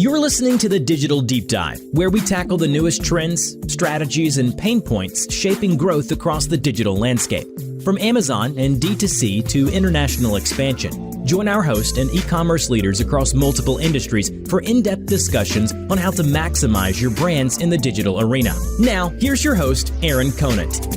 You're listening to the Digital Deep Dive, where we tackle the newest trends, strategies, and pain points shaping growth across the digital landscape. From Amazon and D2C to international expansion, join our host and e-commerce leaders across multiple industries for in-depth discussions on how to maximize your brands in the digital arena. Now, here's your host, Aaron Conant.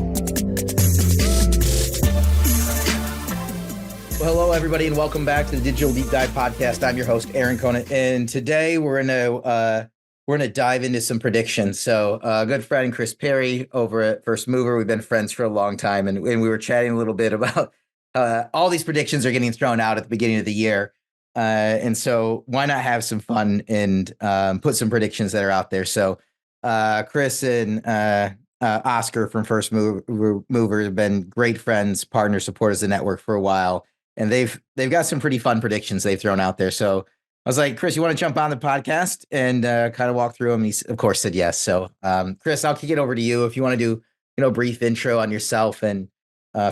Well, hello, everybody, and welcome back to the Digital Deep Dive podcast. I'm your host, Aaron Conant, and today we're gonna dive into some predictions. So, good friend Chris Perry over at First Mover. We've been friends for a long time, and we were chatting a little bit about all these predictions are getting thrown out at the beginning of the year, and so why not have some fun and put some predictions that are out there? So, Chris and Oscar from First Mover have been great friends, partners, supporters of the network for a while. And they've got some pretty fun predictions they've thrown out there. So I was like, Chris, you want to jump on the podcast and kind of walk through them? He, of course, said yes. So, Chris, I'll kick it over to you. If you want to do, a brief intro on yourself and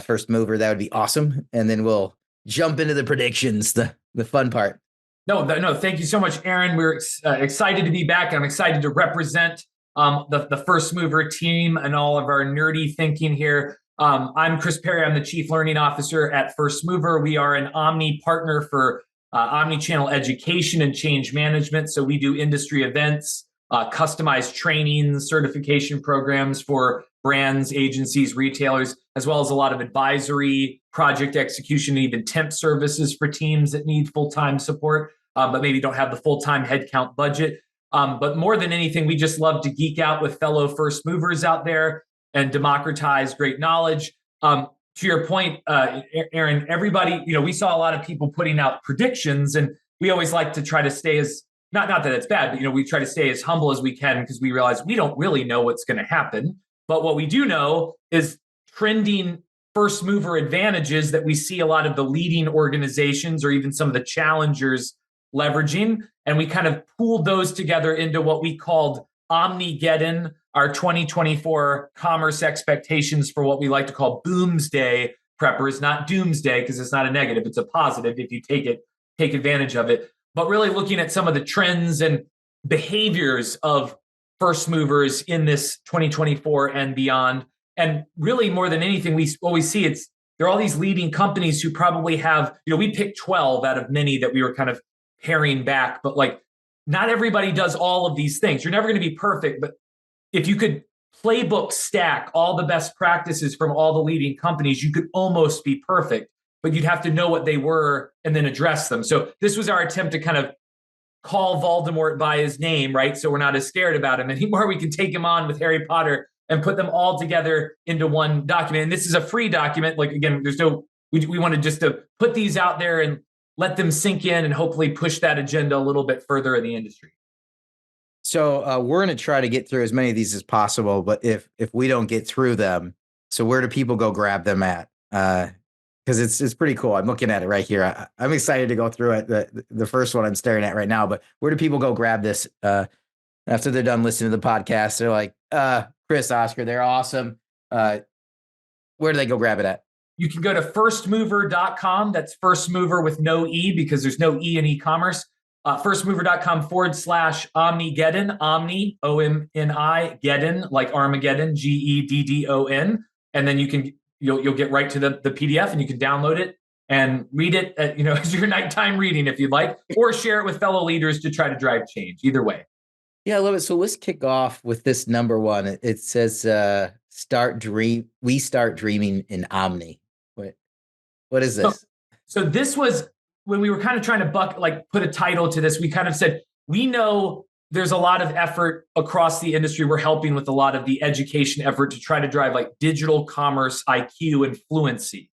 First Mover, that would be awesome. And then we'll jump into the predictions, the fun part. No, thank you so much, Aaron. We're excited to be back. I'm excited to represent the First Mover team and all of our nerdy thinking here. I'm Chris Perry. I'm the Chief Learning Officer at First Mover. We are an Omni partner for omnichannel education and change management. So we do industry events, customized training, certification programs for brands, agencies, retailers, as well as a lot of advisory, project execution, and even temp services for teams that need full-time support, but maybe don't have the full-time headcount budget. But more than anything, we just love to geek out with fellow First Movers out there and democratize great knowledge. To your point, Aaron, everybody, we saw a lot of people putting out predictions, and we always like to try to stay as, not that it's bad, but we try to stay as humble as we can because we realize we don't really know what's going to happen. But what we do know is trending first mover advantages that we see a lot of the leading organizations or even some of the challengers leveraging. And we kind of pooled those together into what we called Omnigeddon, our 2024 commerce expectations for what we like to call Boomsday preppers, not Doomsday, because it's not a negative, it's a positive if you take advantage of it. But really looking at some of the trends and behaviors of first movers in this 2024 and beyond. And really more than anything, we always see there are all these leading companies who probably have, we picked 12 out of many that we were kind of paring back, but not everybody does all of these things. You're never going to be perfect, but if you could playbook stack all the best practices from all the leading companies, you could almost be perfect, but you'd have to know what they were and then address them. So this was our attempt to kind of call Voldemort by his name, right? So we're not as scared about him anymore. We can take him on with Harry Potter and put them all together into one document. And this is a free document. Again, we wanted just to put these out there and let them sink in and hopefully push that agenda a little bit further in the industry. So we're going to try to get through as many of these as possible, but if we don't get through them, so where do people go grab them at? Because it's pretty cool. I'm looking at it right here. I'm excited to go through it. The first one I'm staring at right now, but where do people go grab this after they're done listening to the podcast? They're like, Chris, Oscar, they're awesome. Where do they go grab it at? You can go to firstmovr.com. That's first mover with no E because there's no E in e-commerce. Firstmovr.com/Omnigeddon, Omni, O-M-N-I, Geddon, like Armageddon, G-E-D-D-O-N. And then you'll get right to the PDF and you can download it and read it at, as your nighttime reading if you'd like, or share it with fellow leaders to try to drive change. Either way. Yeah, I love it. So let's kick off with this number one. It says, we start dreaming in Omni. What is this? So this was when we were kind of trying to put a title to this. We kind of said, we know there's a lot of effort across the industry. We're helping with a lot of the education effort to try to drive digital commerce IQ and fluency.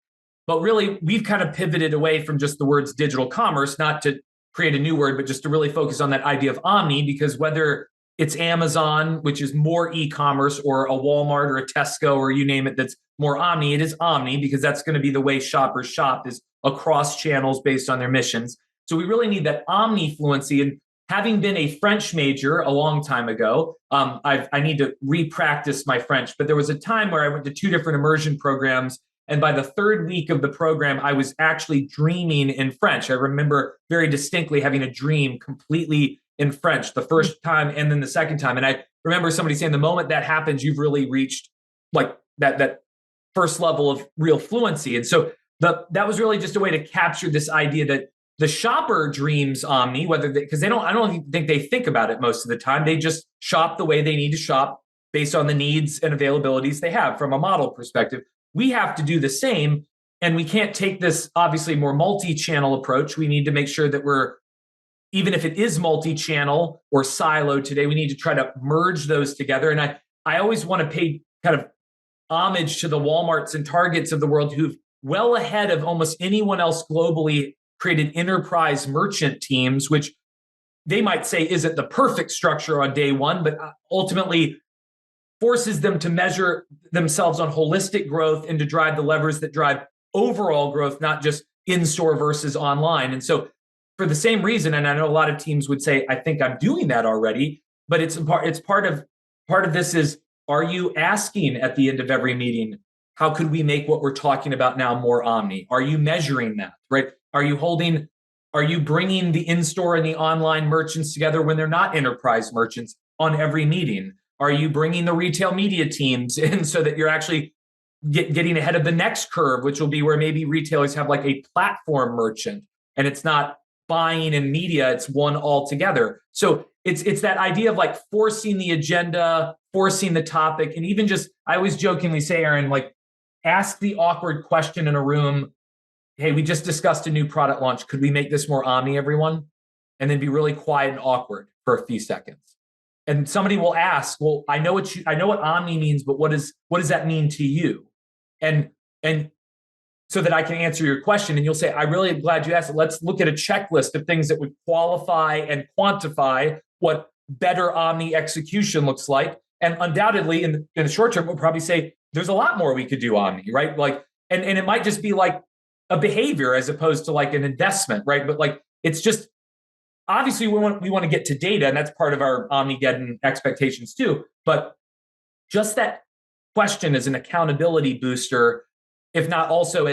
But really, we've kind of pivoted away from just the words digital commerce, not to create a new word, but just to really focus on that idea of omni, because whether it's Amazon, which is more e-commerce, or a Walmart or a Tesco, or you name it, that's more omni, it is omni because that's going to be the way shoppers shop, is across channels based on their missions. So we really need that omni fluency. And having been a French major a long time ago, I need to re-practice my French. But there was a time where I went to 2 different immersion programs. And by the 3rd week of the program, I was actually dreaming in French. I remember very distinctly having a dream completely in French the first time and then the second time. And I remember somebody saying the moment that happens, you've really reached like that first level of real fluency. And so that was really just a way to capture this idea that the shopper dreams omni, because I don't think they think about it most of the time. They just shop the way they need to shop based on the needs and availabilities they have from a model perspective. We have to do the same, and we can't take this obviously more multi-channel approach. We need to make sure that we're, even if it is multi-channel or siloed today, we need to try to merge those together. And I always want to pay kind of homage to the Walmarts and Targets of the world who've well ahead of almost anyone else globally created enterprise merchant teams, which they might say isn't the perfect structure on day one, but ultimately forces them to measure themselves on holistic growth and to drive the levers that drive overall growth, not just in-store versus online. And so for the same reason, and I know a lot of teams would say, I think I'm doing that already, but it's part of this is, are you asking at the end of every meeting, how could we make what we're talking about now more omni? Are you measuring that, right? Are you bringing the in-store and the online merchants together when they're not enterprise merchants on every meeting? Are you bringing the retail media teams in so that you're actually getting ahead of the next curve, which will be where maybe retailers have like a platform merchant and it's not buying and media, it's one altogether. So it's that idea of like forcing the agenda, forcing the topic, and even just, I always jokingly say, Aaron, like ask the awkward question in a room. Hey, we just discussed a new product launch. Could we make this more omni, everyone? And then be really quiet and awkward for a few seconds. And somebody will ask, well, I know what omni means, but what does that mean to you? And so that I can answer your question. And you'll say, I really am glad you asked it. Let's look at a checklist of things that would qualify and quantify what better omni execution looks like. And undoubtedly, in the short term, we'll probably say there's a lot more we could do omni, right? Like, and it might just be like a behavior as opposed to like an investment, right? But like, it's just, obviously we want to get to data, and that's part of our Omnigeddon expectations too. But just that question is an accountability booster, if not also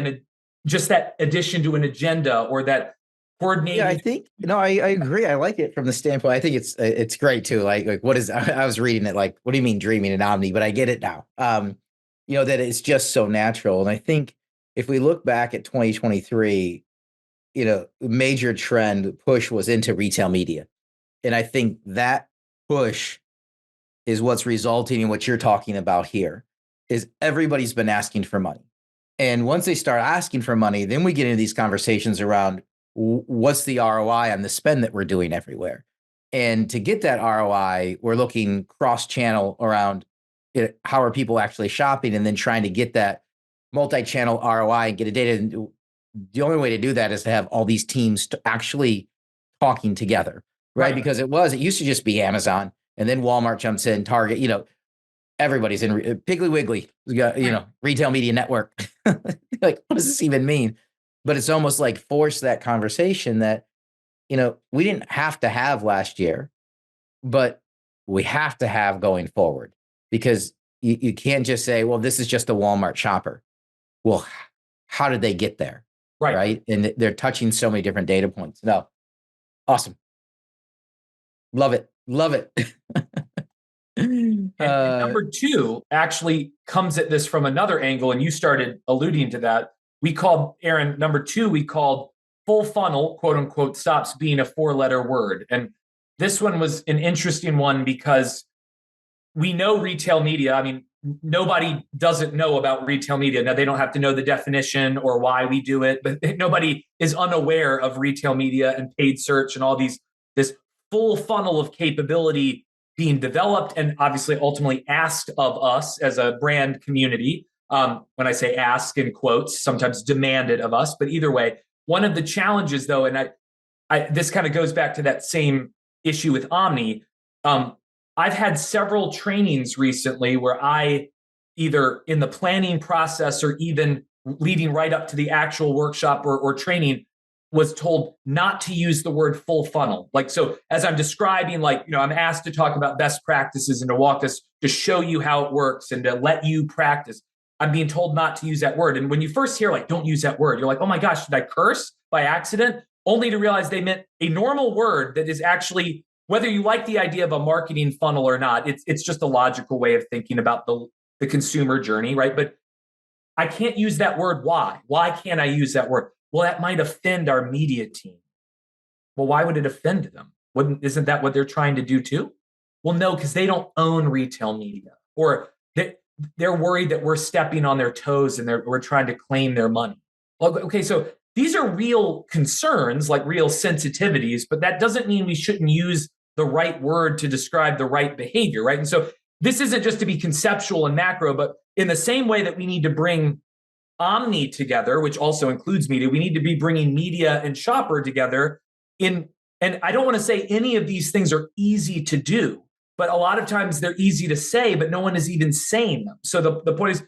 just that addition to an agenda or that coordinating. Yeah, I think I agree. I like it from the standpoint. I think it's great too. Like what is, I was reading it like, what do you mean dreaming in omni? But I get it now. That it's just so natural. And I think if we look back at 2023, major trend push was into retail media. And I think that push is what's resulting in what you're talking about here, is everybody's been asking for money. And once they start asking for money, then we get into these conversations around what's the ROI on the spend that we're doing everywhere. And to get that ROI, we're looking cross-channel around how are people actually shopping, and then trying to get that multi-channel ROI and get a data. And the only way to do that is to have all these teams actually talking together, right? Because it used to just be Amazon, and then Walmart jumps in, Target, everybody's in Piggly Wiggly, retail media network. Like, what does this even mean? But it's almost like force that conversation that, we didn't have to have last year, but we have to have going forward, because you can't just say, well, this is just a Walmart shopper. Well, how did they get there? Right. And they're touching so many different data points. No. Awesome. Love it. Love it. And number two actually comes at this from another angle, and you started alluding to that. Number two, we called full funnel, quote unquote, stops being a 4-letter word. And this one was an interesting one because we know retail media. I mean, nobody doesn't know about retail media. Now, they don't have to know the definition or why we do it, but nobody is unaware of retail media and paid search and all this full funnel of capability being developed and obviously ultimately asked of us as a brand community. When I say ask in quotes, sometimes demanded of us, but either way, one of the challenges though, and this kind of goes back to that same issue with Omni. I've had several trainings recently where I, either in the planning process or even leading right up to the actual workshop or training, was told not to use the word full funnel. Like, so as I'm describing, I'm asked to talk about best practices and to walk us, to show you how it works and to let you practice. I'm being told not to use that word. And when you first hear don't use that word, you're like, oh my gosh, did I curse by accident? Only to realize they meant a normal word that is actually whether you like the idea of a marketing funnel or not, it's just a logical way of thinking about the consumer journey, right? But I can't use that word. Why? Why can't I use that word? Well, that might offend our media team. Well, why would it offend them? Isn't that what they're trying to do too? Well, no, because they don't own retail media, or they're worried that we're stepping on their toes and we're trying to claim their money. Well, okay, so these are real concerns, like real sensitivities, but that doesn't mean we shouldn't use the right word to describe the right behavior, right? And so this isn't just to be conceptual and macro, but in the same way that we need to bring omni together, which also includes media, we need to be bringing media and shopper together and I don't want to say any of these things are easy to do, but a lot of times they're easy to say, but no one is even saying them. So the point is,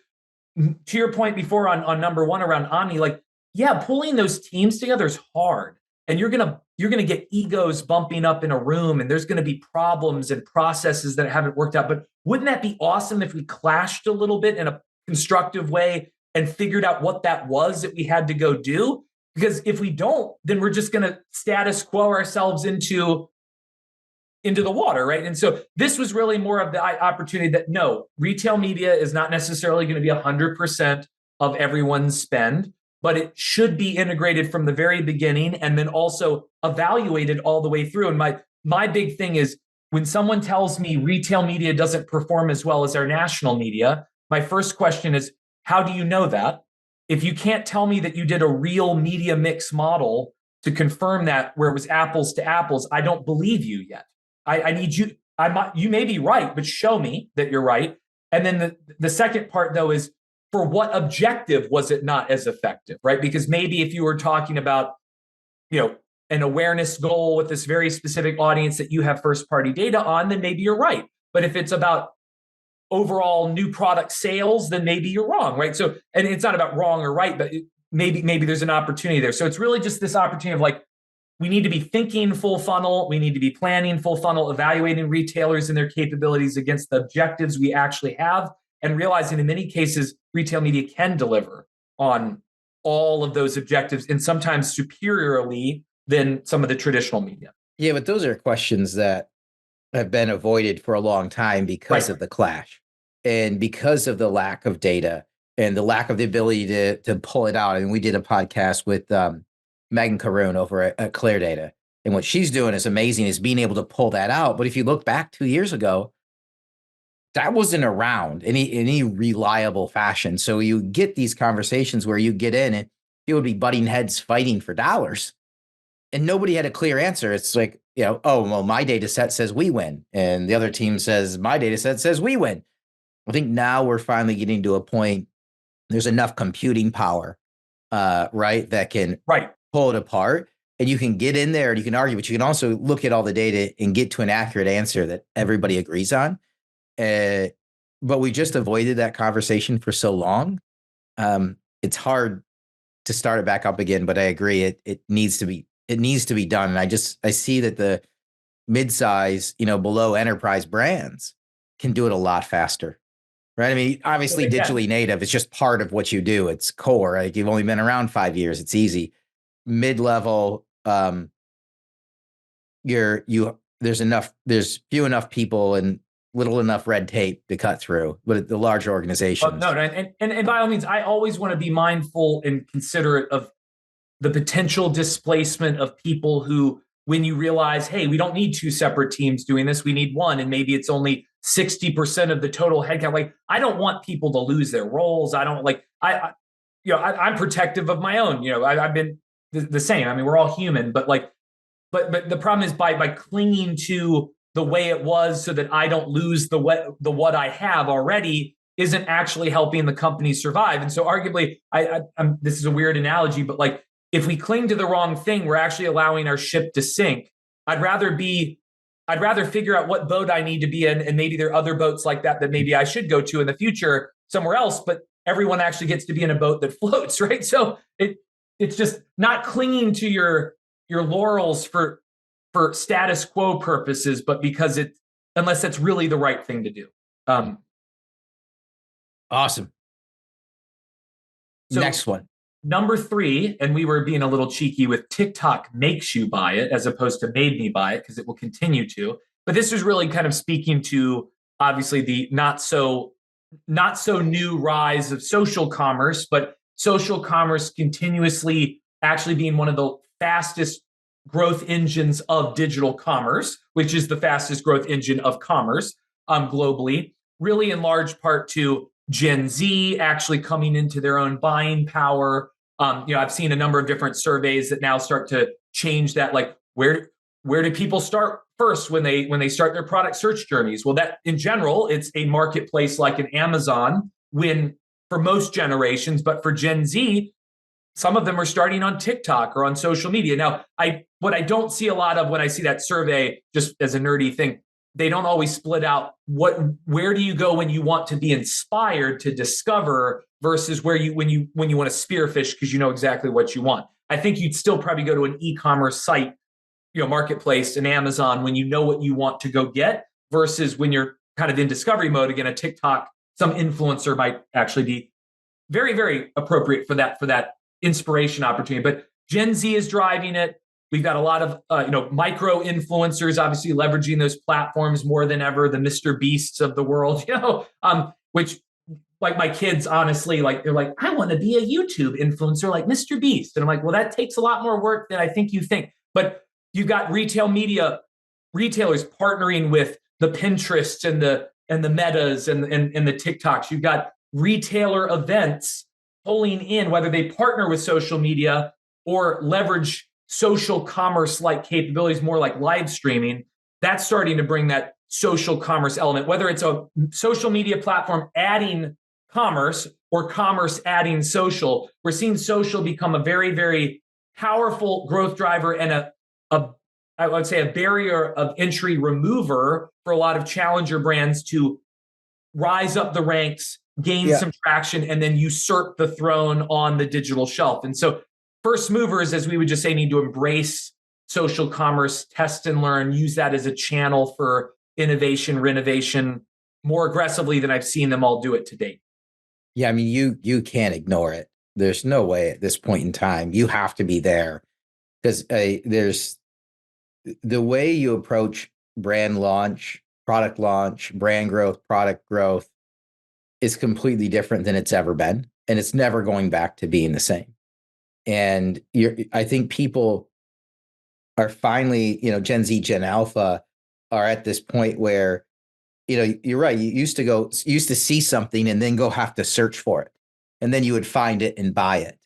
to your point before on number one around omni, like, yeah, pulling those teams together is hard. And you're gonna get egos bumping up in a room, and there's gonna be problems and processes that haven't worked out. But wouldn't that be awesome if we clashed a little bit in a constructive way and figured out what that was that we had to go do? Because if we don't, then we're just going to status quo ourselves into the water, right? And so this was really more of the opportunity that no, retail media is not necessarily going to be 100% of everyone's spend, but it should be integrated from the very beginning and then also evaluated all the way through. And my big thing is when someone tells me retail media doesn't perform as well as our national media, my first question is, how do you know that? If you can't tell me that you did a real media mix model to confirm that where it was apples to apples, I don't believe you yet. I need you. You may be right, but show me that you're right. And then the second part, though, is for what objective was it not as effective, right? Because maybe if you were talking about, an awareness goal with this very specific audience that you have first party data on, then maybe you're right. But if it's about overall new product sales, then maybe you're wrong, right? So, and it's not about wrong or right, but maybe there's an opportunity there. So it's really just this opportunity of like, we need to be thinking full funnel, we need to be planning full funnel, evaluating retailers and their capabilities against the objectives we actually have, and realizing in many cases, retail media can deliver on all of those objectives and sometimes superiorly than some of the traditional media. Yeah, but those are questions that have been avoided for a long time because of the clash and because of the lack of data and the lack of the ability to pull it out. And we did a podcast with Megan Caroon over at ClearData. And what she's doing is amazing, is being able to pull that out. But if you look back 2 years ago, that wasn't around any reliable fashion. So you get these conversations where you get in and you would be butting heads fighting for dollars. And nobody had a clear answer. It's like, oh, well, my data set says we win. And the other team says, my data set says we win. I think now we're finally getting to a point, there's enough computing power, right, that can pull it apart. And you can get in there and you can argue, but you can also look at all the data and get to an accurate answer that everybody agrees on. But we just avoided that conversation for so long. It's hard to start it back up again, but I agree. It needs to be done. And I see that the mid-size, below enterprise brands can do it a lot faster, right? I mean, obviously digitally native is just part of what you do. It's core. Like you've only been around 5 years. It's easy. Mid-level, there's few enough people and little enough red tape to cut through, but the larger organizations. And by all means, I always want to be mindful and considerate of the potential displacement of people who, when you realize, hey, we don't need two separate teams doing this, we need one, and maybe it's only 60% of the total headcount. Like, I don't want people to lose their roles. I don't I'm protective of my own. I've been the same. I mean, we're all human, but the problem is by clinging to the way it was so that I don't lose the what I have already isn't actually helping the company survive. And so arguably, this is a weird analogy, but like, if we cling to the wrong thing, we're actually allowing our ship to sink. I'd rather figure out what boat I need to be in. And maybe there are other boats like that maybe I should go to in the future somewhere else, but everyone actually gets to be in a boat that floats, right? So it's just not clinging to your laurels for status quo purposes, but because unless that's really the right thing to do. Awesome. So, next one. Number three, and we were being a little cheeky with TikTok makes you buy it as opposed to made me buy it, because it will continue to. But this is really kind of speaking to obviously the not so new rise of social commerce, but social commerce continuously actually being one of the fastest growth engines of digital commerce, which is the fastest growth engine of commerce globally, really in large part to Gen Z actually coming into their own buying power. I've seen a number of different surveys that now start to change that. Like, where do people start first when they start their product search journeys? Well, that in general, it's a marketplace like an Amazon. When for most generations, but for Gen Z, some of them are starting on TikTok or on social media. Now, what I don't see a lot of when I see that survey, just as a nerdy thing, they don't always split out where do you go when you want to be inspired to discover versus when you want to spearfish because you know exactly what you want. I think you'd still probably go to an e-commerce site, marketplace, an Amazon, when you know what you want to go get, versus when you're kind of in discovery mode. Again, a TikTok, some influencer might actually be very, very appropriate for that inspiration opportunity. But Gen Z is driving it. We've got a lot of micro influencers, obviously leveraging those platforms more than ever. The Mr. Beasts of the world, which, like, my kids, honestly, they're like, I want to be a YouTube influencer like Mr. Beast, and I'm like, well, that takes a lot more work than I think you think. But you've got retailers partnering with the Pinterests and the Metas and the TikToks. You've got retailer events pulling in, whether they partner with social media or leverage social commerce like capabilities, more like live streaming. That's starting to bring that social commerce element, whether it's a social media platform adding commerce or commerce adding social. We're seeing social become a very, very powerful growth driver and I would say a barrier of entry remover for a lot of challenger brands to rise up the ranks, gain some traction, and then usurp the throne on the digital shelf. And so first movers, as we would just say, need to embrace social commerce, test and learn, use that as a channel for innovation, renovation more aggressively than I've seen them all do it to date. Yeah, I mean, you can't ignore it. There's no way at this point in time. You have to be there because there's the way you approach brand launch, brand growth, product growth is completely different than it's ever been. And it's never going back to being the same. And I think people are finally, Gen Z, Gen Alpha are at this point where, you're right. You used to see something and then go have to search for it. And then you would find it and buy it.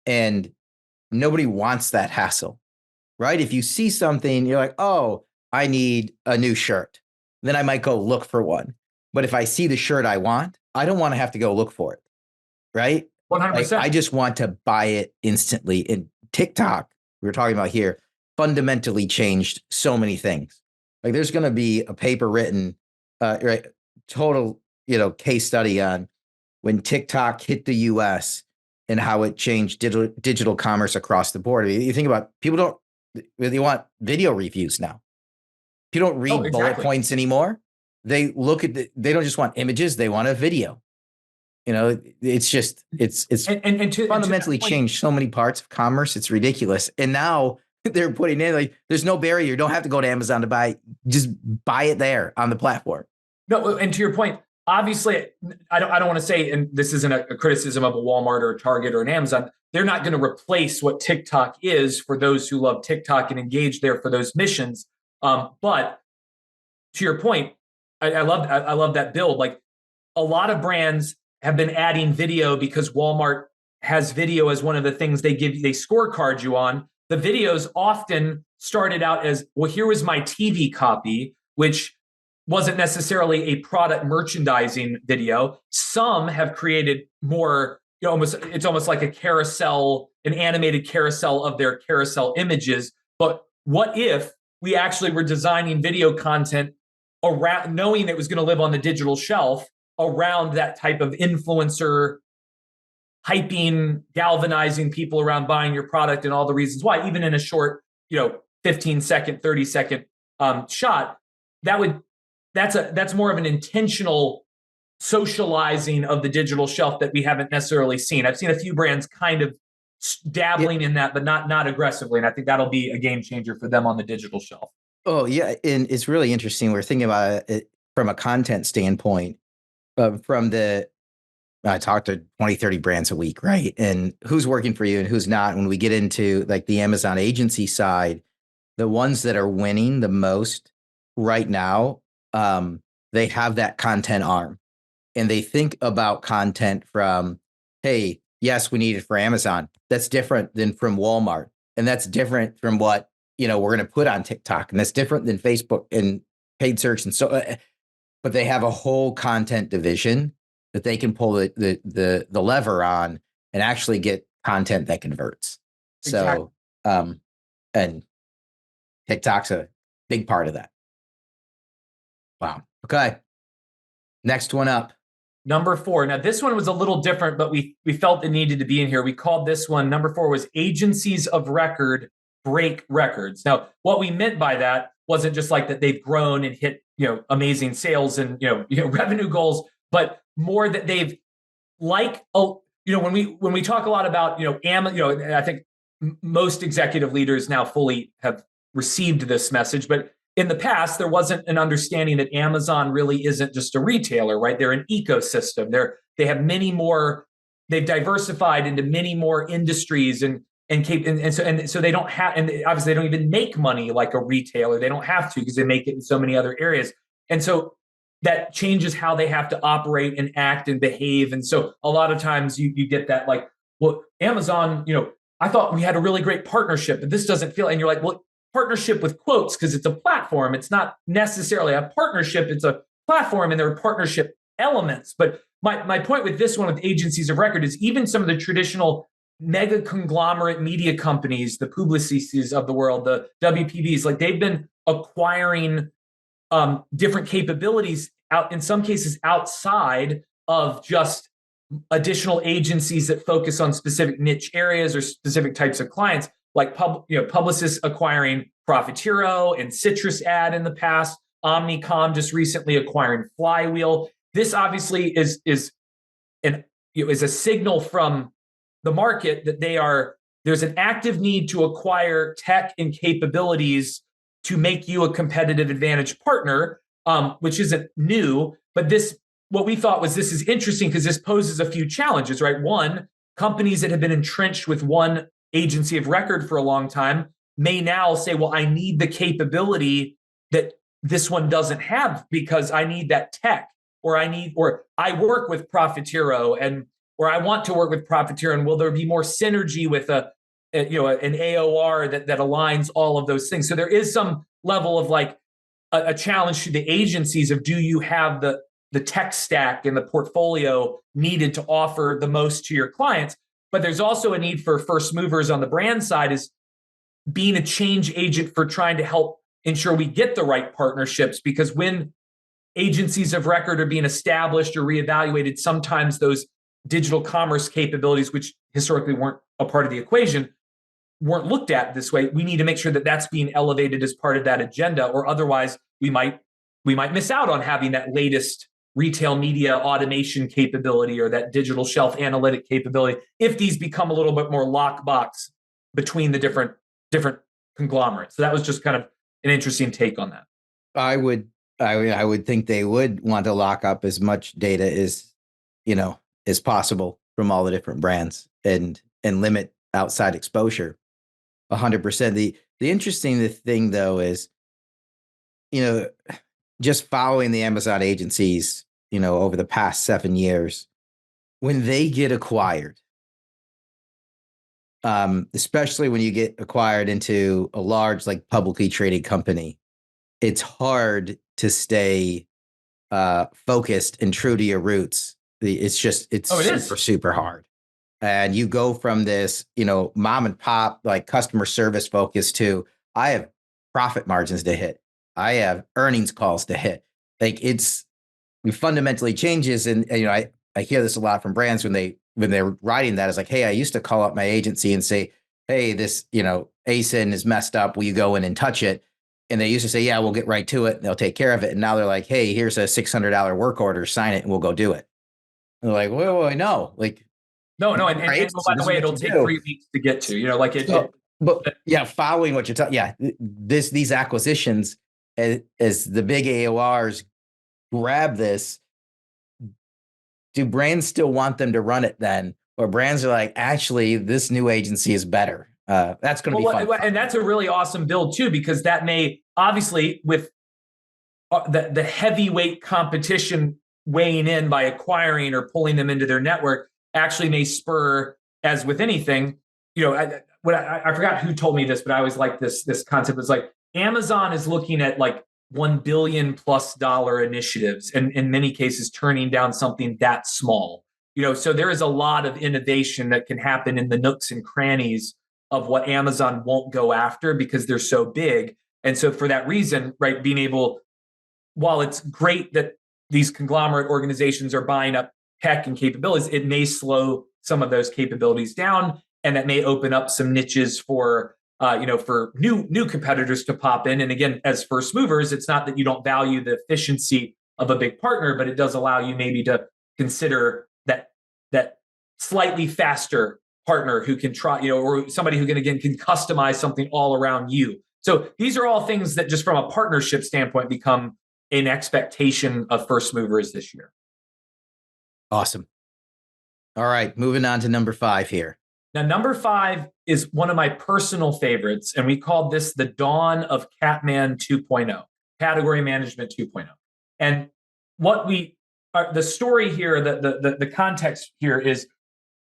And nobody wants that hassle, right? If you see something, you're like, oh, I need a new shirt. Then I might go look for one. But if I see the shirt I want, I don't want to have to go look for it, right? 100%. I just want to buy it instantly. And TikTok, we were talking about here, fundamentally changed so many things. Like, there's going to be a paper written, total, case study on when TikTok hit the US and how it changed digital commerce across the board. I mean, you think about, people don't really want video reviews now. People don't read bullet points anymore. They they don't just want images, they want a video. It's just, it's fundamentally changed so many parts of commerce. It's ridiculous. And now they're putting in, like, there's no barrier. You don't have to go to Amazon to buy, just buy it there on the platform. No, and to your point, obviously, I don't want to say, and this isn't a criticism of a Walmart or a Target or an Amazon, they're not going to replace what TikTok is for those who love TikTok and engage there for those missions. But to your point, I love that build. Like, a lot of brands have been adding video because Walmart has video as one of the things they scorecard you on. The videos often started out as, well, here was my TV copy, which wasn't necessarily a product merchandising video. Some have created more, it's almost like a carousel, an animated carousel of their carousel images. But what if we actually were designing video content around, knowing it was going to live on the digital shelf, around that type of influencer hyping, galvanizing people around buying your product and all the reasons why, even in a short, 15-second, 30-second shot, that's more of an intentional socializing of the digital shelf that we haven't necessarily seen. I've seen a few brands kind of dabbling in that, but not aggressively. And I think that'll be a game changer for them on the digital shelf. Oh, yeah. And it's really interesting. We're thinking about it from a content standpoint. I talk to 20, 30 brands a week, right? And who's working for you and who's not. When we get into like the Amazon agency side, the ones that are winning the most right now, they have that content arm. And they think about content from, hey, yes, we need it for Amazon. That's different than from Walmart. And that's different from what, we're going to put on TikTok. And that's different than Facebook and paid search. And so, but they have a whole content division that they can pull the lever on and actually get content that converts. Exactly. So, and TikTok's a big part of that. Wow. Okay. Next one up. Number 4. Now, this one was a little different, but we felt it needed to be in here. We called this one, number 4 was agencies of record break records. Now, what we meant by that wasn't just like that they've grown and hit, amazing sales and, revenue goals, but more that they've when we talk a lot about, I think most executive leaders now fully have received this message, but in the past, there wasn't an understanding that Amazon really isn't just a retailer, right? They're an ecosystem. They have many more. They've diversified into many more industries, and so they don't have, and obviously they don't even make money like a retailer. They don't have to because they make it in so many other areas, and so that changes how they have to operate and act and behave. And so a lot of times you get that like, well, Amazon, I thought we had a really great partnership, but this doesn't feel, and you're like, well, partnership with quotes because it's a platform. It's not necessarily a partnership. It's a platform and there are partnership elements. But my point with this one with agencies of record is even some of the traditional mega conglomerate media companies, the Publicis of the world, the WPBs, like they've been acquiring different capabilities out in some cases outside of just additional agencies that focus on specific niche areas or specific types of clients. Like Publicis acquiring Profitero and Citrus Ad in the past, Omnicom just recently acquiring Flywheel. This obviously is a signal from the market that there's an active need to acquire tech and capabilities to make you a competitive advantage partner, which isn't new. But what we thought was this is interesting because this poses a few challenges, right? One, companies that have been entrenched with one agency of record for a long time may now say, well, I need the capability that this one doesn't have because I need that tech, or I work with Profitero or I want to work with Profitero, and will there be more synergy with an AOR that aligns all of those things? So there is some level of like a challenge to the agencies of, do you have the tech stack and the portfolio needed to offer the most to your clients? But there's also a need for first movers on the brand side, is being a change agent for trying to help ensure we get the right partnerships, because when agencies of record are being established or reevaluated, sometimes those digital commerce capabilities, which historically weren't a part of the equation, weren't looked at this way. We need to make sure that that's being elevated as part of that agenda, or otherwise we might miss out on having that latest retail media automation capability or that digital shelf analytic capability if these become a little bit more lockbox between the different conglomerates. So that was just kind of an interesting take on that. I would think they would want to lock up as much data as possible from all the different brands and limit outside exposure 100%. The interesting thing though is, just following the Amazon agencies, over the past 7 years, when they get acquired, especially when you get acquired into a large, like publicly traded company, it's hard to stay focused and true to your roots. It's super hard. And you go from this, mom and pop, like customer service focus to, I have profit margins to hit. I have earnings calls to hit. Like it fundamentally changes. And I hear this a lot from brands when they're writing that. It's like, hey, I used to call up my agency and say, hey, this, ASIN is messed up. Will you go in and touch it? And they used to say, yeah, we'll get right to it and they'll take care of it. And now they're like, hey, here's a $600 work order, sign it and we'll go do it. And they're like, wait, no, like No, and Right. oh, So by this the is way, what it'll you take do. 3 weeks to get to, like So, but yeah, following what you're talking, yeah, these acquisitions, as the big AORs grab this, do brands still want them to run it then? Or brands are like, actually, this new agency is better. That's going to be fun. And that's a really awesome build too, because that may obviously with the heavyweight competition weighing in by acquiring or pulling them into their network actually may spur, as with anything, I forgot who told me this, but I always like this concept. It's like Amazon is looking at like $1 billion plus initiatives, and in many cases turning down something that small. So there is a lot of innovation that can happen in the nooks and crannies of what Amazon won't go after because they're so big. And so for that reason, right, being able, while it's great that these conglomerate organizations are buying up tech and capabilities, it may slow some of those capabilities down, and that may open up some niches for for new competitors to pop in. And again, as first movers, it's not that you don't value the efficiency of a big partner, but it does allow you maybe to consider that slightly faster partner who can try, or somebody who can customize something all around you. So these are all things that just from a partnership standpoint become an expectation of first movers this year. Awesome. All right, moving on to number 5 here. Now, number 5 is one of my personal favorites, and we called this the dawn of Catman 2.0, category management 2.0. And what the story here, the context here is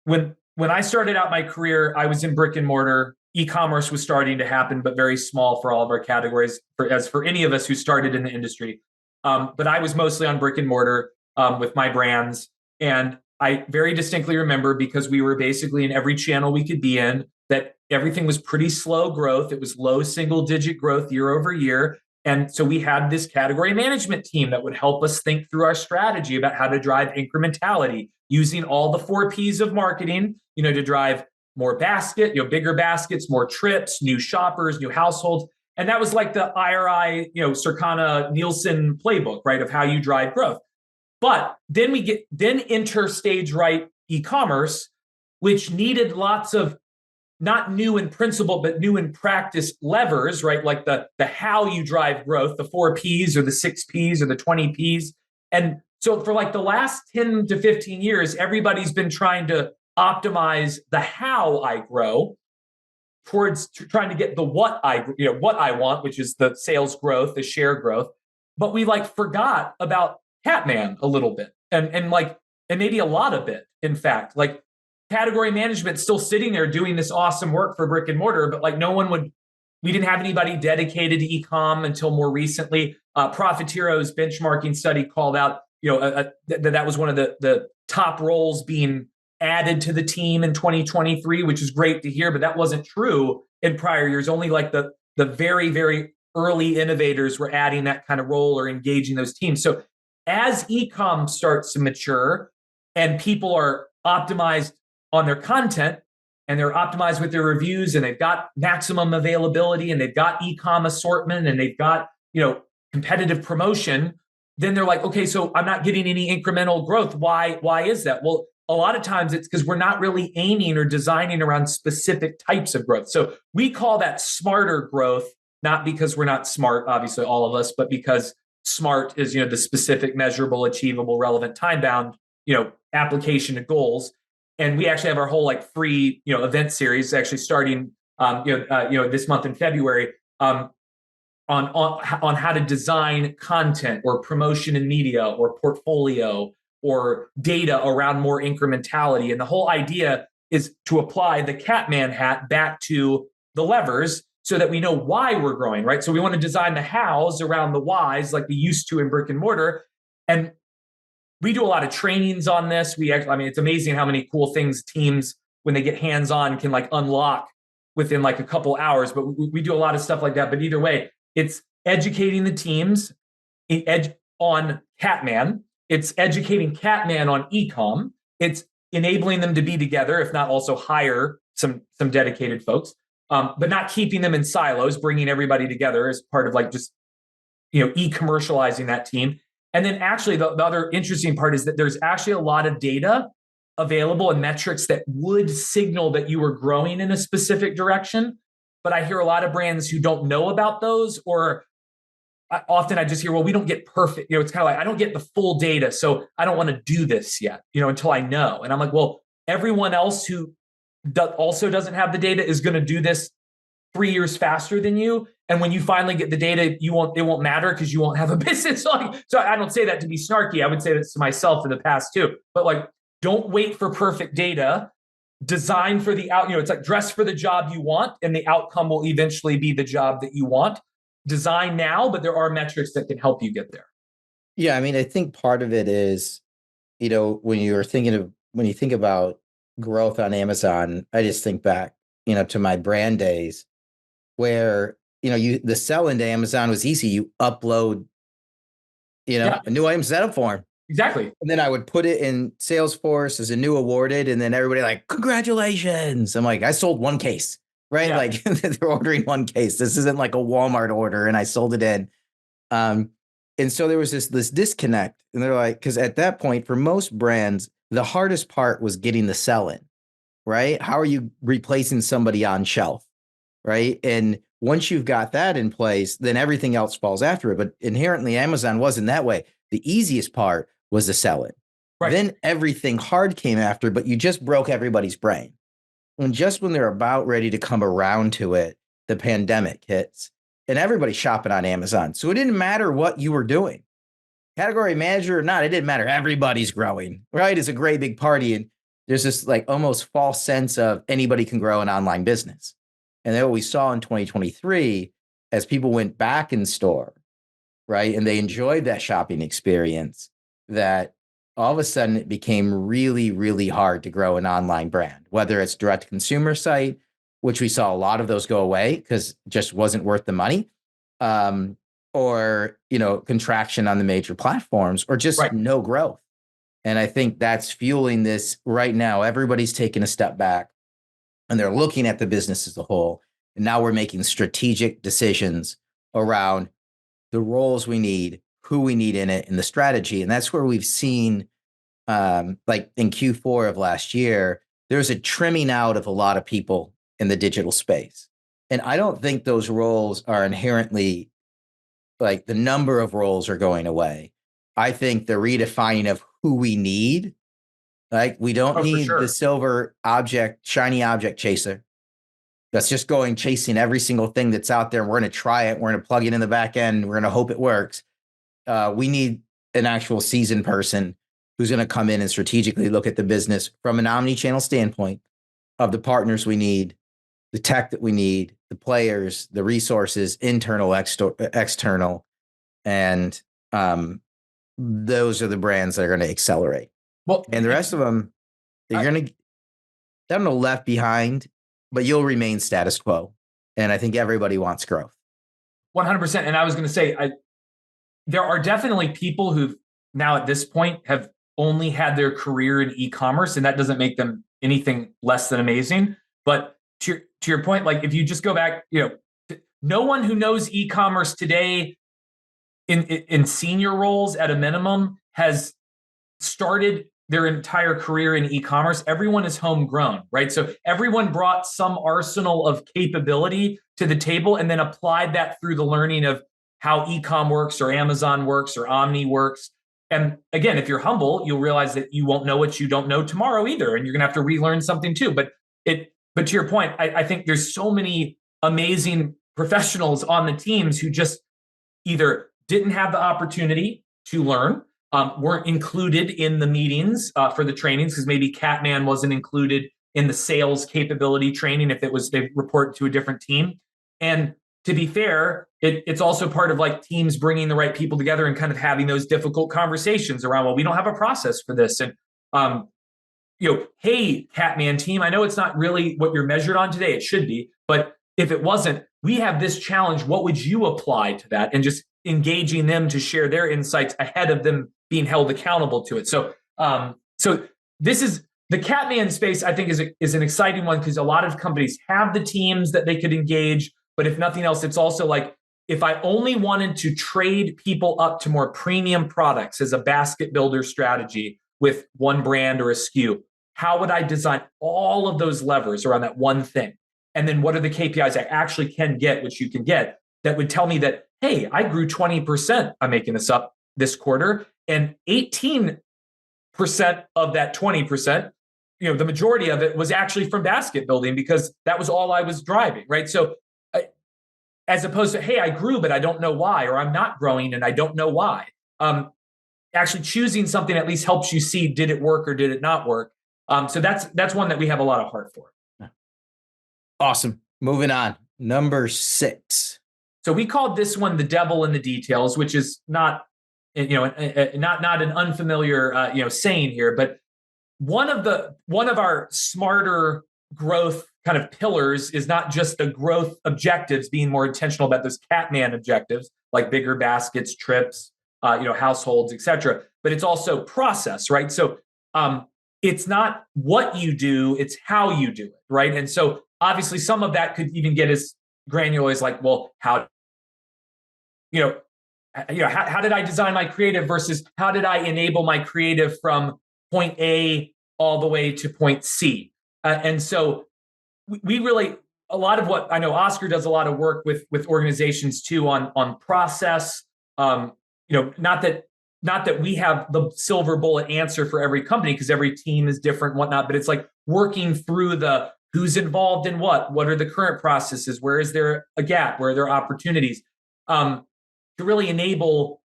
when I started out my career, I was in brick and mortar. E-commerce was starting to happen, but very small for all of our categories, as for any of us who started in the industry. But I was mostly on brick and mortar with my brands. And I very distinctly remember, because we were basically in every channel we could be in, that everything was pretty slow growth. It was low single-digit growth year over year. And so we had this category management team that would help us think through our strategy about how to drive incrementality using all the 4 Ps of marketing, to drive more basket, bigger baskets, more trips, new shoppers, new households. And that was like the IRI, Circana Nielsen playbook, right, of how you drive growth. But then enter stage right e-commerce, which needed lots of not new in principle, but new in practice levers, right? Like the how you drive growth, the 4 Ps or the 6 Ps or the 20 Ps. And so for like the last 10 to 15 years, everybody's been trying to optimize the how I grow towards trying to get the what I want, which is the sales growth, the share growth. But we forgot about Catman a little bit, and maybe a lot of it. In fact, category management still sitting there doing this awesome work for brick and mortar, but we didn't have anybody dedicated to e-com until more recently. Profitero's benchmarking study called out, that was one of the top roles being added to the team in 2023, which is great to hear, but that wasn't true in prior years. Only the very, very early innovators were adding that kind of role or engaging those teams. So as e-com starts to mature and people are optimized on their content and they're optimized with their reviews and they've got maximum availability and they've got e-com assortment and they've got, competitive promotion, then they're like, okay, so I'm not getting any incremental growth. Why is that? Well, a lot of times it's because we're not really aiming or designing around specific types of growth. So we call that smarter growth, not because we're not smart, obviously all of us, but because SMART is, the specific, measurable, achievable, relevant, time-bound, application to goals. And we actually have our whole free, event series actually starting, this month in February, on how to design content or promotion in media or portfolio or data around more incrementality. And the whole idea is to apply the Catman hat back to the levers so that we know why we're growing, right? So we want to design the hows around the whys like we used to in brick and mortar. And we do a lot of trainings on this. It's amazing how many cool things teams, when they get hands-on, can unlock within a couple hours. But we do a lot of stuff like that. But either way, it's educating the teams on Catman. It's educating Catman on e-com. It's enabling them to be together, if not also hire some dedicated folks, but not keeping them in silos, bringing everybody together as part of e-commercializing that team. And then actually the other interesting part is that there's actually a lot of data available and metrics that would signal that you were growing in a specific direction. But I hear a lot of brands who don't know about those, or often I just hear, well, we don't get perfect. It's kind of like, I don't get the full data, so I don't want to do this yet, until I know. And I'm like, well, everyone else who also doesn't have the data is going to do this 3 years faster than you. And when you finally get the data, it won't matter because you won't have a business. So I don't say that to be snarky. I would say this to myself in the past too. But like, don't wait for perfect data. Design for the it's like dress for the job you want, and the outcome will eventually be the job that you want. Design now, but there are metrics that can help you get there. Yeah, I mean, I think part of it is, when you think about growth on Amazon, I just think back, to my brand days where, the sell into Amazon was easy. You upload, a new item setup form. Exactly. And then I would put it in Salesforce as a new awarded, and then everybody like, congratulations. I'm like, I sold one case, right? Yeah. Like they're ordering one case. This isn't like a Walmart order, and I sold it in. And so there was this disconnect, and they're like, because at that point, for most brands, the hardest part was getting the sell in, right? How are you replacing somebody on shelf, right? And once you've got that in place, then everything else falls after it. But inherently, Amazon wasn't that way. The easiest part was the sell in. Right. Then everything hard came after, but you just broke everybody's brain. And just when they're about ready to come around to it, the pandemic hits and everybody's shopping on Amazon. So it didn't matter what you were doing, category manager or not, it didn't matter. Everybody's growing, right? It's a great big party. And there's this like almost false sense of anybody can grow an online business. And then what we saw in 2023, as people went back in store, right, and they enjoyed that shopping experience, that all of a sudden it became really, really hard to grow an online brand, whether it's direct to consumer site, which we saw a lot of those go away because it just wasn't worth the money, or, contraction on the major platforms, or just no growth. And I think that's fueling this right now. Everybody's taking a step back and they're looking at the business as a whole. And now we're making strategic decisions around the roles we need, who we need in it, and the strategy. And that's where we've seen, like in Q4 of last year, there's a trimming out of a lot of people in the digital space. And I don't think those roles are inherently, like the number of roles are going away. I think the redefining of who we need, like we don't need the silver object, shiny object chaser that's just going chasing every single thing that's out there. We're going to try it. We're going to plug it in the back end. We're going to hope it works. We need an actual seasoned person who's going to come in and strategically look at the business from an omnichannel standpoint of the partners we need, the tech that we need, the players, the resources, internal, external, and those are the brands that are going to accelerate. Well, and the rest of them, they're going to, I don't know, left behind, but you'll remain status quo. And I think everybody wants growth. 100%. And I was going to say, there are definitely people who now at this point have only had their career in e-commerce, and that doesn't make them anything less than amazing. But to your point, like if you just go back, no one who knows e-commerce today in senior roles at a minimum has started their entire career in e-commerce. Everyone is homegrown, right? So everyone brought some arsenal of capability to the table and then applied that through the learning of how e-com works or Amazon works or Omni works. And again, if you're humble, you'll realize that you won't know what you don't know tomorrow either. And you're gonna have to relearn something too. But to your point, I think there's so many amazing professionals on the teams who just either didn't have the opportunity to learn, weren't included in the meetings for the trainings, because maybe Catman wasn't included in the sales capability training if they report to a different team. And to be fair, it's also part of like teams bringing the right people together and kind of having those difficult conversations around, well, we don't have a process for this. And, hey, Catman team, I know it's not really what you're measured on today. It should be. But if it wasn't, we have this challenge. What would you apply to that? And just engaging them to share their insights ahead of them being held accountable to it. So this is the Catman space, I think is an exciting one because a lot of companies have the teams that they could engage. But if nothing else, it's also like, if I only wanted to trade people up to more premium products as a basket builder strategy with one brand or a SKU, how would I design all of those levers around that one thing? And then what are the KPIs I actually can get, which you can get, that would tell me that, hey, I grew 20%, I'm making this up, this quarter, and 18% of that 20%, the majority of it was actually from basket building because that was all I was driving, right? So as opposed to, hey, I grew, but I don't know why, or I'm not growing and I don't know why. Actually choosing something at least helps you see, did it work or did it not work? So that's one that we have a lot of heart for. Awesome. Moving on. Number 6. So we called this one the devil in the details, which is not, not an unfamiliar, saying here, but one of our smarter growth kind of pillars is not just the growth objectives, being more intentional about those Catman objectives, like bigger baskets, trips, households, et cetera, but it's also process, right? So it's not what you do, it's how you do it, right? And so obviously some of that could even get as granular as like, well, how did I design my creative versus how did I enable my creative from point A all the way to point C? And so we really, a lot of what I know Oscar does a lot of work with organizations too on process. Not that we have the silver bullet answer for every company because every team is different and whatnot, but it's like working through the who's involved in what are the current processes, where is there a gap, where are there opportunities, to really enable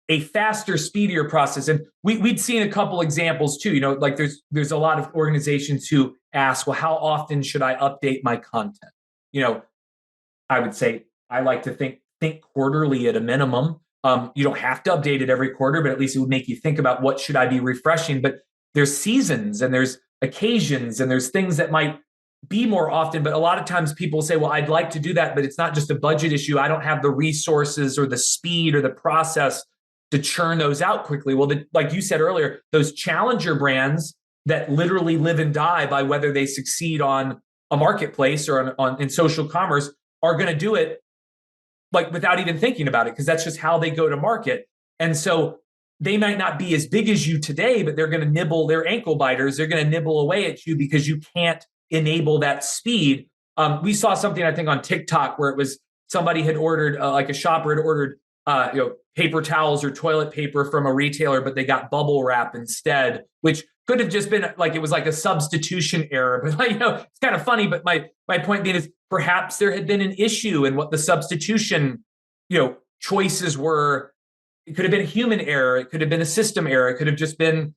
a faster, speedier process. And we'd seen a couple examples too, like there's a lot of organizations who ask, well, how often should I update my content? I would say I like to think quarterly at a minimum. You don't have to update it every quarter, but at least it would make you think about what should I be refreshing. But there's seasons and there's occasions and there's things that might be more often. But a lot of times people say, well, I'd like to do that, but it's not just a budget issue. I don't have the resources or the speed or the process to churn those out quickly. Well, like you said earlier, those challenger brands that literally live and die by whether they succeed on a marketplace or in social commerce are going to do it like without even thinking about it, because that's just how they go to market. And so they might not be as big as you today, but they're going to nibble, they're ankle biters. They're going to nibble away at you because you can't enable that speed. We saw something, I think, on TikTok where it was somebody had ordered, like a shopper had ordered, paper towels or toilet paper from a retailer, but they got bubble wrap instead, which could have just been like, it was like a substitution error. But it's kind of funny. But my point being is perhaps there had been an issue in what the substitution, choices were. It could have been a human error. It could have been a system error. It could have just been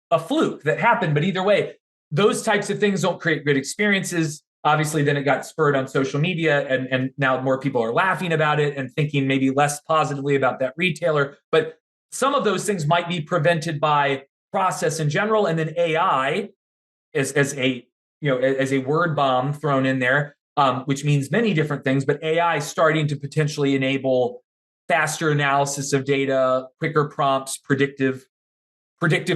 a fluke that happened. But either way, those types of things don't create good experiences. Obviously, then it got spurred on social media, and now more people are laughing about it and thinking maybe less positively about that retailer. But some of those things might be prevented by process in general, and then AI as a word bomb thrown in there, which means many different things. But AI starting to potentially enable faster analysis of data, quicker prompts, predictive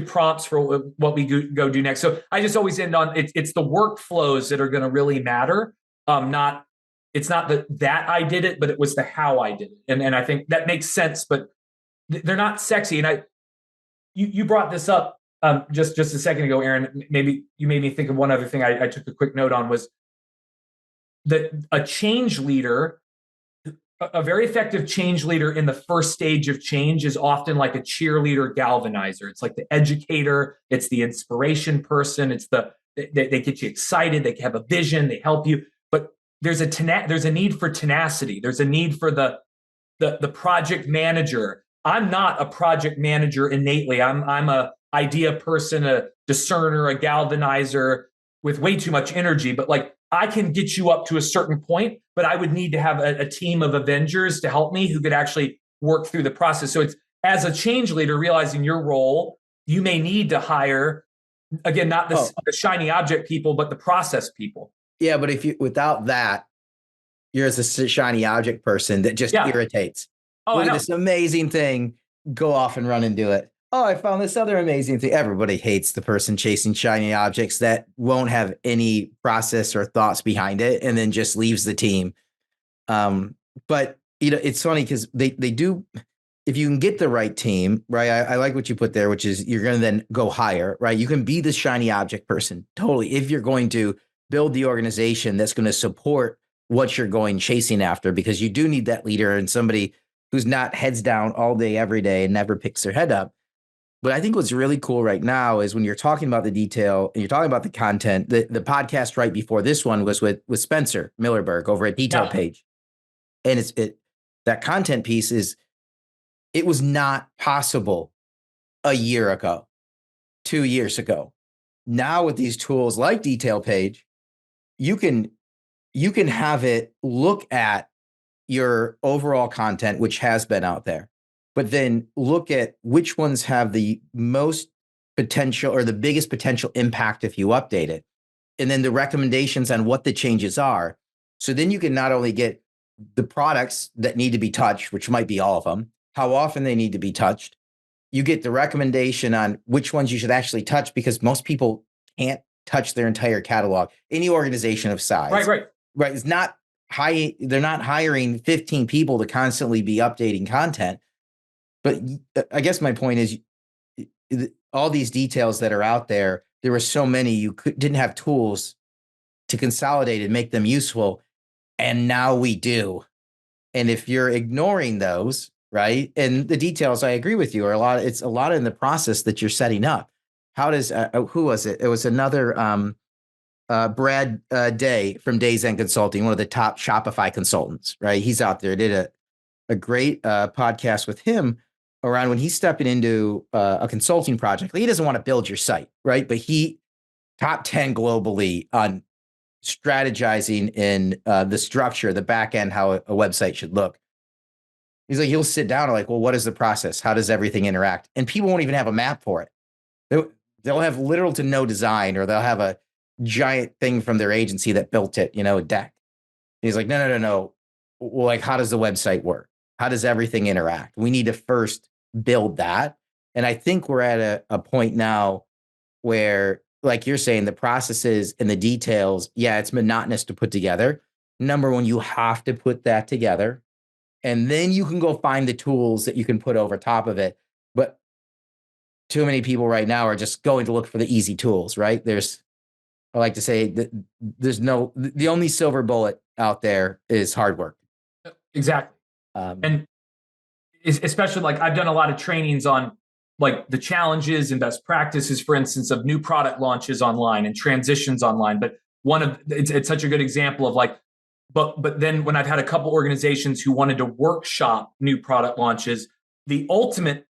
prompts for what we go do next. So I just always end on it's the workflows that are going to really matter. It's not that I did it, but it was the how I did it. And I think that makes sense, but they're not sexy. And you brought this up just a second ago, Aaron. Maybe you made me think of one other thing I took a quick note on was that a change leader, a very effective change leader in the first stage of change is often like a cheerleader galvanizer. It's like the educator, it's the inspiration person, it's they get you excited, they have a vision, they help you. But there's a need for tenacity. There's a need for the project manager. I'm not a project manager innately. I'm a idea person, a discerner, a galvanizer with way too much energy. But like I can get you up to a certain point, but I would need to have a team of Avengers to help me who could actually work through the process. So it's as a change leader, realizing your role, you may need to hire, again, not the shiny object people, but the process people. Yeah, but without that, you're as a shiny object person that just irritates. Look at this amazing thing, go off and run and do it. Oh, I found this other amazing thing. Everybody hates the person chasing shiny objects that won't have any process or thoughts behind it and then just leaves the team. But it's funny because they do, if you can get the right team, right? I like what you put there, which is you're going to then go hire, right? You can be the shiny object person, totally. If you're going to build the organization that's going to support what you're going chasing after, because you do need that leader and somebody who's not heads down all day, every day, and never picks their head up. But I think what's really cool right now is when you're talking about the detail and you're talking about the content, the podcast right before this one was with Spencer Millerberg over at Detail Page. And that content piece it was not possible a year ago, 2 years ago. Now with these tools like Detail Page, you can have it look at your overall content, which has been out there, but then look at which ones have the most potential or the biggest potential impact if you update it. And then the recommendations on what the changes are. So then you can not only get the products that need to be touched, which might be all of them, how often they need to be touched. You get the recommendation on which ones you should actually touch, because most people can't touch their entire catalog. Any organization of size. Right. It's not high. They're not hiring 15 people to constantly be updating content. But I guess my point is all these details that are out there, there were so many, you didn't have tools to consolidate and make them useful. And now we do. And if you're ignoring those, right, and the details, I agree with you, are it's a lot in the process that you're setting up. How does, who was it? It was another Brad Day from Days End Consulting, one of the top Shopify consultants, right? He's out there, did a great podcast with him around when he's stepping into a consulting project. He doesn't want to build your site, right? But he top 10 globally on strategizing in the structure, the back end, how a website should look. He's like, he'll sit down and like, well, what is the process? How does everything interact? And people won't even have a map for it. They'll have little to no design, or they'll have a giant thing from their agency that built it, a deck. And he's like, no. Well, like, how does the website work? How does everything interact? We need to first build that. And I think we're at a point now where, like you're saying, the processes and the details, it's monotonous to put together. Number one, you have to put that together. And then you can go find the tools that you can put over top of it. But too many people right now are just going to look for the easy tools, right? I like to say that the only silver bullet out there is hard work. Exactly. And especially, like, I've done a lot of trainings on like the challenges and best practices, for instance, of new product launches online and transitions online. But it's such a good example of like, but then when I've had a couple organizations who wanted to workshop new product launches, the ultimate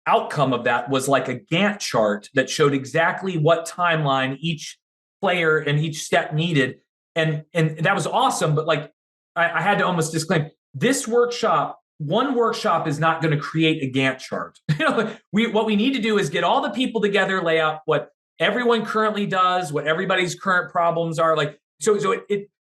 outcome of that was like a Gantt chart that showed exactly what timeline each player and each step needed. And that was awesome. But like, I had to almost disclaim this one workshop is not going to create a Gantt chart. What we need to do is get all the people together, lay out what everyone currently does, what everybody's current problems are. Like, so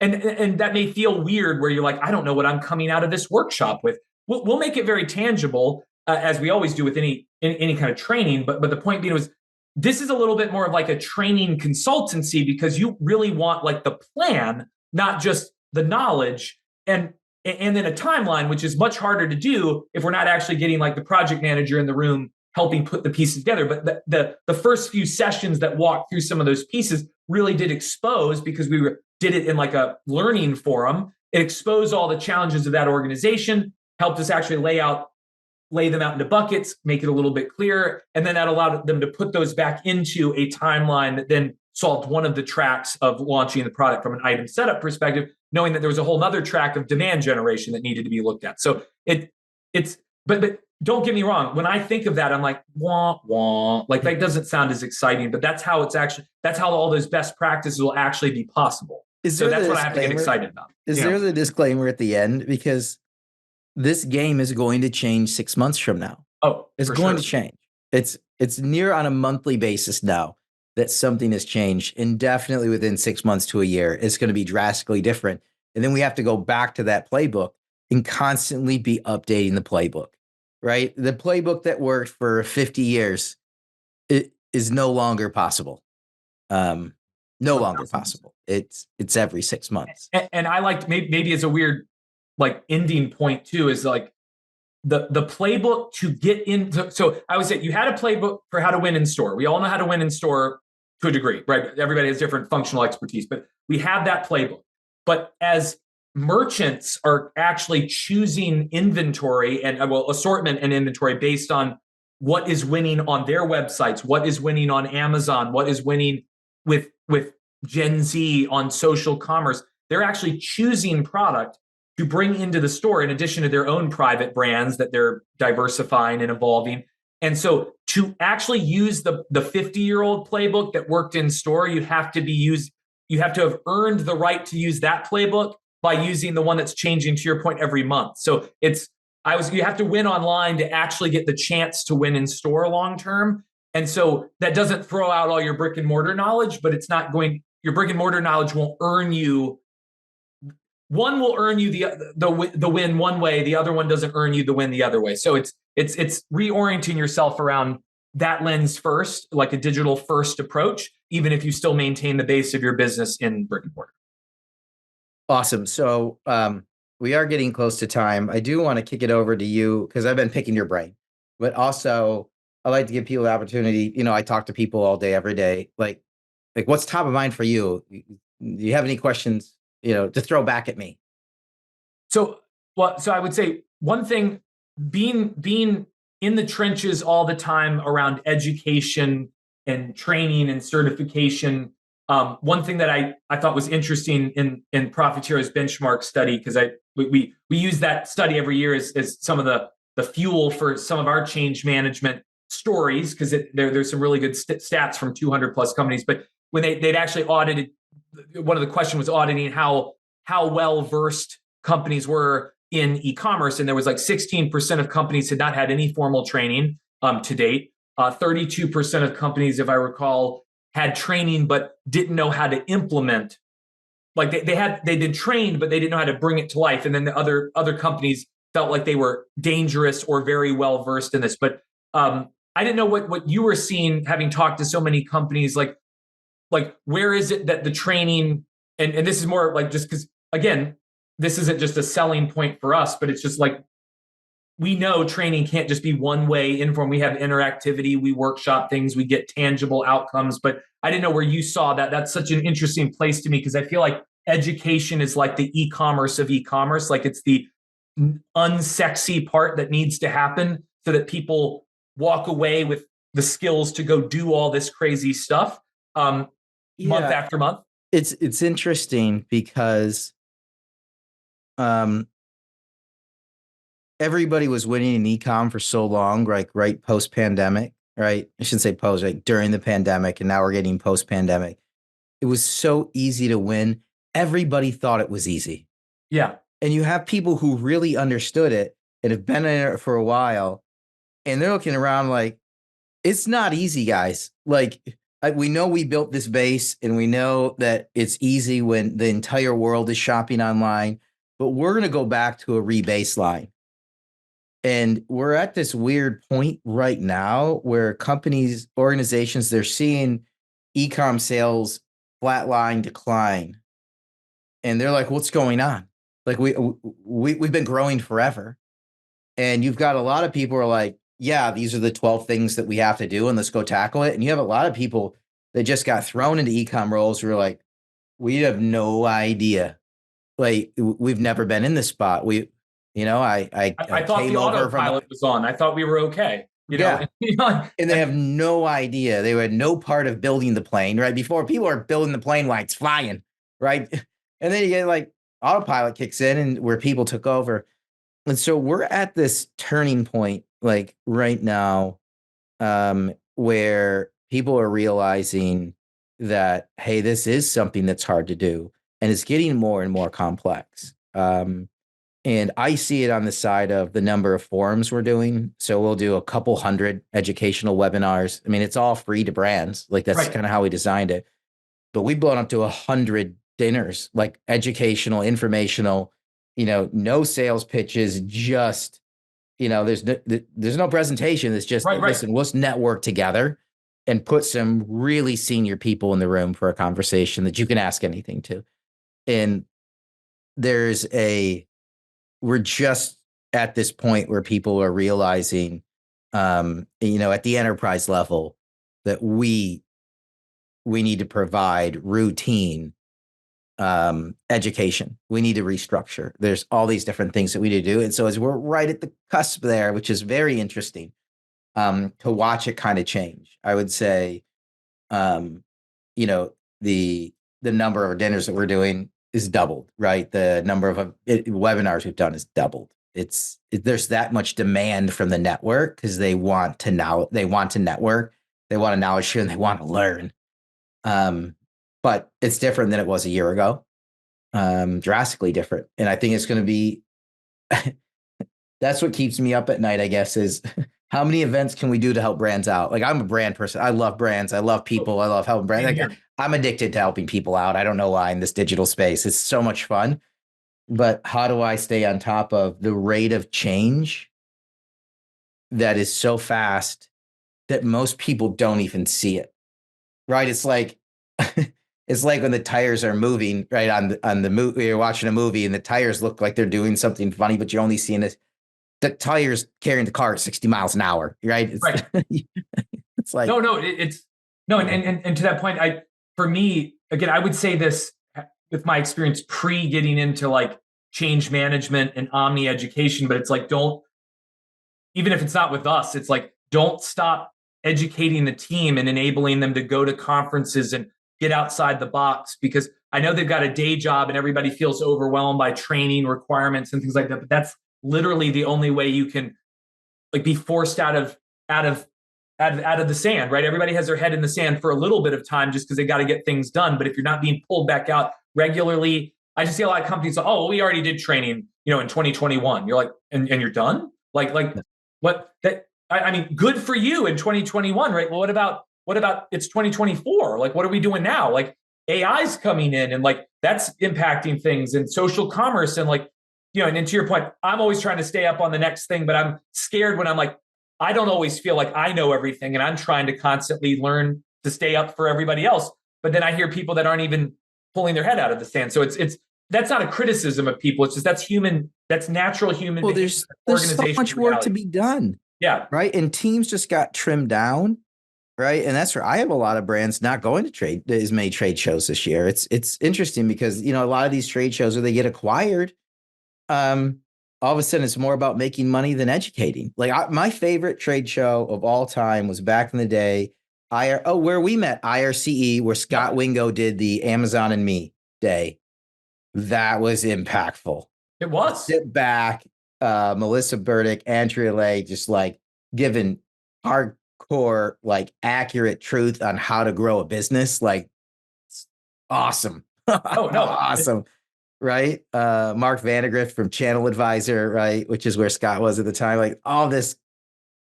and that may feel weird where you're like, I don't know what I'm coming out of this workshop with. We'll make it very tangible, as we always do with any kind of training. But the point being was, this is a little bit more of like a training consultancy, because you really want like the plan, not just the knowledge, and then a timeline, which is much harder to do if we're not actually getting like the project manager in the room helping put the pieces together. But the first few sessions that walked through some of those pieces really did expose, because we did it in like a learning forum. It exposed all the challenges of that organization, helped us actually lay them out into buckets, make it a little bit clearer. And then that allowed them to put those back into a timeline that then solved one of the tracks of launching the product from an item setup perspective, knowing that there was a whole nother track of demand generation that needed to be looked at. So but don't get me wrong. When I think of that, I'm like, wah, wah. Like, that doesn't sound as exciting, but that's how all those best practices will actually be possible. So that's what I have to get excited about. Is there the disclaimer at the end? Because this game is going to change 6 months from now. Oh, it's going to change. It's near on a monthly basis now that something has changed, and definitely within 6 months to a year, it's going to be drastically different. And then we have to go back to that playbook and constantly be updating the playbook, right? The playbook that worked for 50 years, it is no longer possible. No longer possible. It's every 6 months. And I liked, maybe as a weird like ending point too, is like, the playbook to get in. So I would say you had a playbook for how to win in store. We all know how to win in store to a degree, right? Everybody has different functional expertise, but we have that playbook. But as merchants are actually choosing inventory and assortment and inventory based on what is winning on their websites, what is winning on Amazon, what is winning with Gen Z on social commerce, they're actually choosing product to bring into the store in addition to their own private brands that they're diversifying and evolving. And so to actually use the 50-year-old playbook that worked in store, you have to have earned the right to use that playbook by using the one that's changing, to your point, every month. So you have to win online to actually get the chance to win in store long term. And so that doesn't throw out all your brick and mortar knowledge, but your brick and mortar knowledge won't earn you. One will earn you the win one way, the other one doesn't earn you the win the other way. So it's reorienting yourself around that lens first, like a digital first approach, even if you still maintain the base of your business in brick and mortar. Awesome. So we are getting close to time. I do want to kick it over to you because I've been picking your brain, but also I like to give people the opportunity. I talk to people all day, every day. Like what's top of mind for you? Do you have any questions, to throw back at me? So I would say one thing, being in the trenches all the time around education and training and certification. One thing that I thought was interesting in Profitero's benchmark study, because we use that study every year as some of the fuel for some of our change management stories, because there's some really good stats from 200 plus companies. But when they'd actually audited, one of the questions was auditing how well versed companies were in e-commerce, and there was like 16% of companies had not had any formal training to date. 32% of companies, if I recall, had training but didn't know how to implement. Like they'd been trained, but they didn't know how to bring it to life. And then the other companies felt like they were dangerous or very well versed in this. But I didn't know what you were seeing, having talked to so many companies. Like where is it that the training, and this is more like, just because again, this isn't just a selling point for us, but it's just like, we know training can't just be one way informed. We have interactivity, we workshop things, we get tangible outcomes. But I didn't know where you saw that. That's such an interesting place to me, because I feel like education is like the e-commerce of e-commerce. Like it's the unsexy part that needs to happen so that people walk away with the skills to go do all this crazy stuff month after month. It's interesting because everybody was winning in e-com for so long, right post-pandemic, right? I shouldn't say post, right? During the pandemic, and now we're getting post-pandemic. It was so easy to win. Everybody thought it was easy. Yeah. And you have people who really understood it and have been in it for a while, and they're looking around like, it's not easy, guys. Like, we know we built this base, and we know that it's easy when the entire world is shopping online, but we're going to go back to a re-baseline. And we're at this weird point right now where companies, organizations, they're seeing e-com sales flatline decline. And they're like, what's going on? Like we've been growing forever. And you've got a lot of people who are like, yeah, these are the 12 things that we have to do, and let's go tackle it. And you have a lot of people that just got thrown into e-com roles who are like, we have no idea. Like, we've never been in this spot. I thought the autopilot was on. I thought we were okay. And they have no idea. They had no part of building the plane, right? Before, people are building the plane while it's flying, right? And then you get like autopilot kicks in, and where people took over. And so we're at this turning point, like right now, where people are realizing that, hey, this is something that's hard to do, and it's getting more and more complex. And I see it on the side of the number of forums we're doing. So we'll do a couple hundred educational webinars. I mean, it's all free to brands. Like, that's kind of how we designed it. But we've blown up to 100 dinners, like educational, informational, no sales pitches, just, there's no presentation. It's just, listen, let's network together and put some really senior people in the room for a conversation that you can ask anything to. And we're just at this point where people are realizing, at the enterprise level, that we need to provide routine education. We need to restructure. There's all these different things that we need to do. And so as we're right at the cusp there, which is very interesting to watch it kind of change. I would say, the number of dinners that we're doing is doubled, right? The number of webinars we've done is doubled. There's that much demand from the network because they want to network, they want to knowledge share, and they want to learn. But it's different than it was a year ago, drastically different. And I think it's going to be, that's what keeps me up at night, I guess, is how many events can we do to help brands out? Like, I'm a brand person. I love brands. I love people. I love helping brands. Like, I'm addicted to helping people out. I don't know why in this digital space. It's so much fun. But how do I stay on top of the rate of change that is so fast that most people don't even see it, right? It's like, it's like when the tires are moving, right? On the movie, you're watching a movie and the tires look like they're doing something funny, but you're only seeing the tires carrying the car at 60 miles an hour, right? Right. It's like, and to that point, for me, again, I would say this with my experience pre getting into like change management and omni education, but it's like, even if it's not with us, it's like, don't stop educating the team and enabling them to go to conferences and get outside the box, because I know they've got a day job and everybody feels overwhelmed by training requirements and things like that. But that's literally the only way you can like be forced out of the sand, right? Everybody has their head in the sand for a little bit of time just because they got to get things done. But if you're not being pulled back out regularly, I just see a lot of companies say, oh, we already did training, in 2021. You're like, and you're done? Like what that, I mean, good for you in 2021, right? Well, what about it's 2024? Like, what are we doing now? Like, AI's coming in and like that's impacting things, and social commerce, and like, and to your point, I'm always trying to stay up on the next thing, but I'm scared when I'm like, I don't always feel like I know everything, and I'm trying to constantly learn to stay up for everybody else. But then I hear people that aren't even pulling their head out of the sand. So it's that's not a criticism of people. It's just that's natural human. Well, there's so much work to be done. Yeah. Right. And teams just got trimmed down. Right. And that's where I have a lot of brands not going to as many trade shows this year. It's interesting because, a lot of these trade shows where they get acquired, all of a sudden it's more about making money than educating. Like my favorite trade show of all time was back in the day, where we met, IRCE, where Scott Wingo did the Amazon and Me day. That was impactful. It was. Sit back, Melissa Burdick, Andrea Lay, just like giving hardcore, like accurate truth on how to grow a business. Like, awesome. Oh, no. Awesome. Right. Mark Vandegrift from Channel Advisor, right, which is where Scott was at the time. Like all this,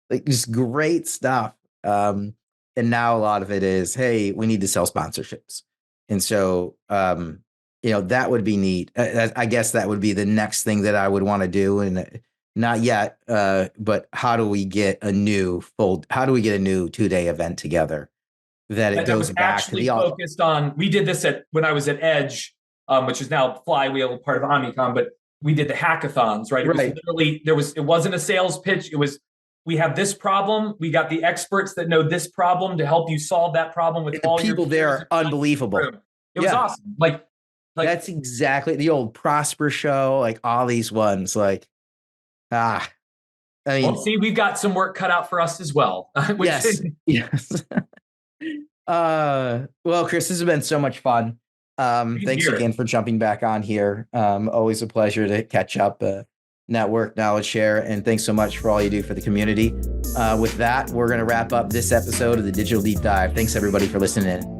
like just great stuff. And now a lot of it is, hey, we need to sell sponsorships. And so, that would be neat. I guess that would be the next thing that I would want to do. And not yet, but how do we get a new 2-day event together that it goes back to the focused on? We did this when I was at Edge, which is now Flywheel, part of Omnicom, but we did the hackathons, right? It was literally, it wasn't a sales pitch. It was, we have this problem. We got the experts that know this problem to help you solve that problem with all your people there are unbelievable. It was awesome. Like that's exactly the old Prosper show, like all these ones, like, I mean, well, see, we've got some work cut out for us as well. Yes. Well, Chris, this has been so much fun. Thanks again for jumping back on here. Always a pleasure to catch up, network, knowledge share, and thanks so much for all you do for the community. With that, we're going to wrap up this episode of the Digital Deep Dive. Thanks everybody for listening in.